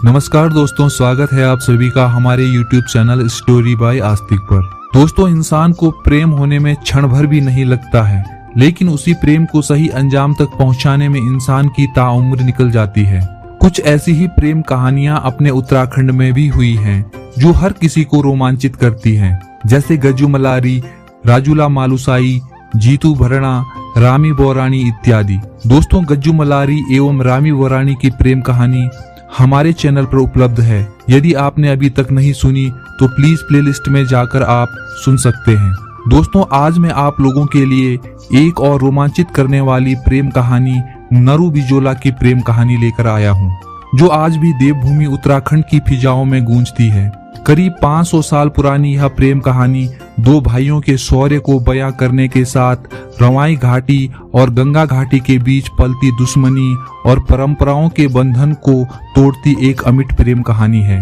नमस्कार दोस्तों, स्वागत है आप सभी का हमारे YouTube चैनल स्टोरी बाय आस्तिक पर। दोस्तों, इंसान को प्रेम होने में क्षण भर भी नहीं लगता है, लेकिन उसी प्रेम को सही अंजाम तक पहुंचाने में इंसान की ताउम्र निकल जाती है। कुछ ऐसी ही प्रेम कहानियां अपने उत्तराखंड में भी हुई हैं, जो हर किसी को रोमांचित करती हैं, जैसे गज्जू मलारी, राजूला मालुसाई, जीतू भरणा, रामी बोरानी इत्यादि। दोस्तों, गज्जू मलारी एवं रामी बोरानी की प्रेम कहानी हमारे चैनल पर उपलब्ध है। यदि आपने अभी तक नहीं सुनी तो प्लीज प्लेलिस्ट में जाकर आप सुन सकते हैं। दोस्तों, आज मैं आप लोगों के लिए एक और रोमांचित करने वाली प्रेम कहानी नरू बिजोला की प्रेम कहानी लेकर आया हूं, जो आज भी देवभूमि उत्तराखंड की फिजाओं में गूंजती है। करीब 500 साल पुरानी यह प्रेम कहानी दो भाइयों के शौर्य को बयां करने के साथ रवाई घाटी और गंगा घाटी के बीच पलती दुश्मनी और परंपराओं के बंधन को तोड़ती एक अमिट प्रेम कहानी है।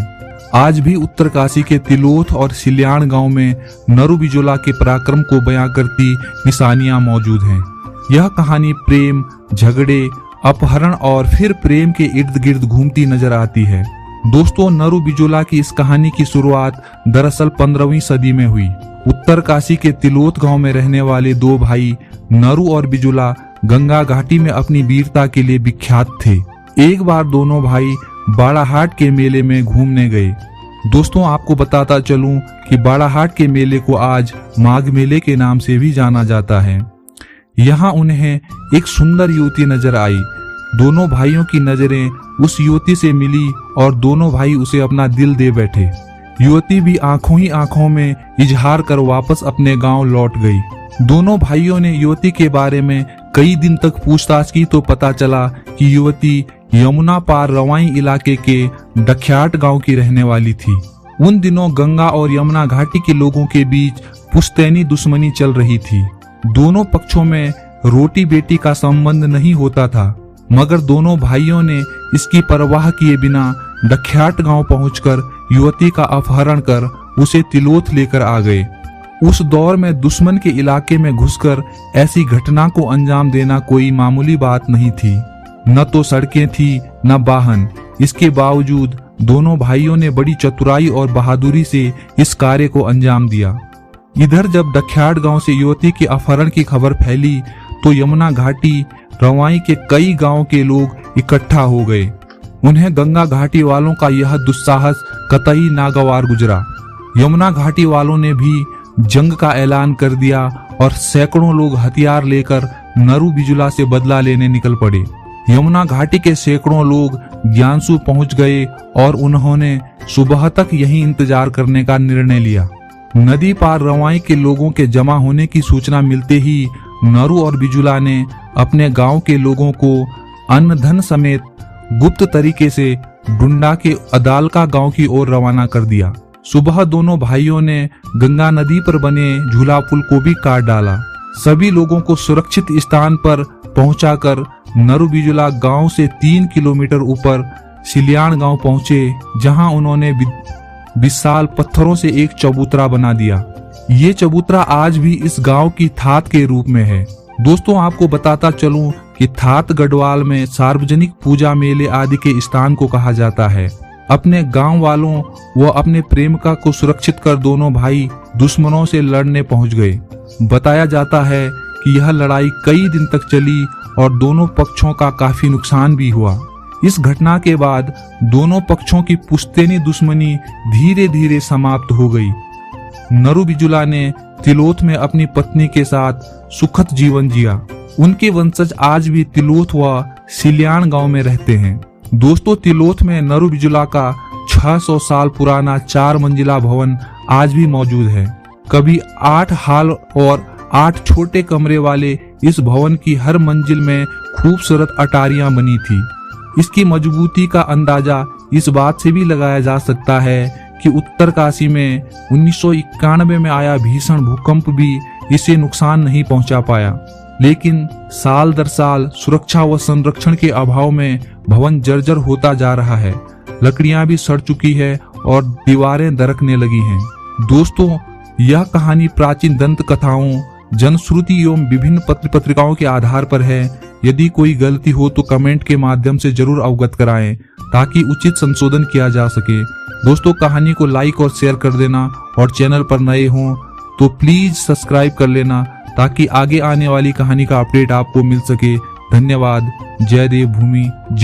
आज भी उत्तरकाशी के तिलोथ और सिल्याण गांव में नरू बिजोला के पराक्रम को बयां करती निशानियां मौजूद हैं। यह कहानी प्रेम, झगड़े, अपहरण और फिर प्रेम के इर्द गिर्द घूमती नजर आती है। दोस्तों, नरू बिजोला की इस कहानी की शुरुआत दरअसल 15वीं सदी में हुई। उत्तरकाशी के तिलोथ गांव में रहने वाले दो भाई नरू और बिजोला गंगा घाटी में अपनी वीरता के लिए विख्यात थे। एक बार दोनों भाई बाड़ाहाट के मेले में घूमने गए। दोस्तों, आपको बताता चलूं कि बाड़ाहाट के मेले को आज माघ मेले के नाम से भी जाना जाता है। यहाँ उन्हें एक सुंदर युवती नजर आई। दोनों भाइयों की नजरें उस युवती से मिली और दोनों भाई उसे अपना दिल दे बैठे। युवती भी आंखों ही आंखों में इजहार कर वापस अपने गांव लौट गई। दोनों भाइयों ने युवती के बारे में कई दिन तक पूछताछ की तो पता चला कि युवती यमुना पार रवाई इलाके के डख्याट गांव की रहने वाली थी। उन दिनों गंगा और यमुना घाटी के लोगों के बीच पुश्तैनी दुश्मनी चल रही थी। दोनों पक्षों में रोटी बेटी का संबंध नहीं होता था, मगर दोनों भाइयों ने इसकी परवाह किए बिना डख्याट गांव पहुंचकर युवती का अपहरण कर उसे तिलोथ लेकर आ गए। उस दौर में दुश्मन के इलाके में घुसकर ऐसी घटना को अंजाम देना कोई मामूली बात नहीं थी। न तो सड़कें थी न वाहन। इसके बावजूद दोनों भाइयों ने बड़ी चतुराई और बहादुरी से इस कार्य को अंजाम दिया। इधर जब डख्याट गांव से युवती के अपहरण की खबर फैली तो यमुना घाटी रवाई के कई गांव के लोग इकट्ठा हो गए। उन्हें गंगा घाटी वालों का यह दुस्साहस कतई नागवार गुजरा। यमुना घाटी वालों ने भी जंग का ऐलान कर दिया और सैकड़ों लोग हथियार लेकर नरू बिजोला से बदला लेने निकल पड़े। यमुना घाटी के सैकड़ों लोग ज्ञानसू पहुंच गए और उन्होंने सुबह तक यहीं इंतजार करने का निर्णय लिया। नदी पार रवाई के लोगों के जमा होने की सूचना मिलते ही नरू और बिजोला ने अपने गांव के लोगों को अन्न धन समेत गुप्त तरीके से डुंडा के अदालका गांव की ओर रवाना कर दिया। सुबह दोनों भाइयों ने गंगा नदी पर बने झूला पुल को भी काट डाला। सभी लोगों को सुरक्षित स्थान पर पहुंचाकर नरू बिजोला गांव से 3 किलोमीटर ऊपर सिल्याण गांव पहुंचे, जहां उन्होंने विशाल पत्थरों से एक चबूतरा बना दिया। ये चबूतरा आज भी इस गांव की थात के रूप में है। दोस्तों, आपको बताता चलूं कि थात गढ़वाल में सार्वजनिक पूजा, मेले आदि के स्थान को कहा जाता है। अपने गांव वालों व अपने प्रेमिका को सुरक्षित कर दोनों भाई दुश्मनों से लड़ने पहुंच गए। बताया जाता है कि यह लड़ाई कई दिन तक चली और दोनों पक्षों का काफी नुकसान भी हुआ। इस घटना के बाद दोनों पक्षों की पुश्तैनी दुश्मनी धीरे धीरे समाप्त हो गई। नरू बिजोला ने तिलोथ में अपनी पत्नी के साथ सुखद जीवन जिया। उनके वंशज आज भी तिलोथ व सिल्याण गांव में रहते हैं। दोस्तों, तिलोथ में नरू बिजोला का 600 साल पुराना 4 मंजिला भवन आज भी मौजूद है। कभी 8 हाल और 8 छोटे कमरे वाले इस भवन की हर मंजिल में खूबसूरत अटारियां बनी थी। इसकी मजबूती का अंदाजा इस बात से भी लगाया जा सकता है कि उत्तरकाशी में 1991 में आया भीषण भूकंप भी इसे नुकसान नहीं पहुंचा पाया। लेकिन साल दर साल सुरक्षा व संरक्षण के अभाव में भवन जर्जर होता जा रहा है। लकड़ियां भी सड़ चुकी है और दीवारें दरकने लगी हैं। दोस्तों, यह कहानी प्राचीन दंत कथाओं, जनश्रुति एवं विभिन्न पत्र पत्रिकाओं के आधार पर है। यदि कोई गलती हो तो कमेंट के माध्यम से जरूर अवगत कराएं ताकि उचित संशोधन किया जा सके। दोस्तों, कहानी को लाइक और शेयर कर देना और चैनल पर नए हों तो प्लीज सब्सक्राइब कर लेना ताकि आगे आने वाली कहानी का अपडेट आपको मिल सके। धन्यवाद। जय देवभूमि। जय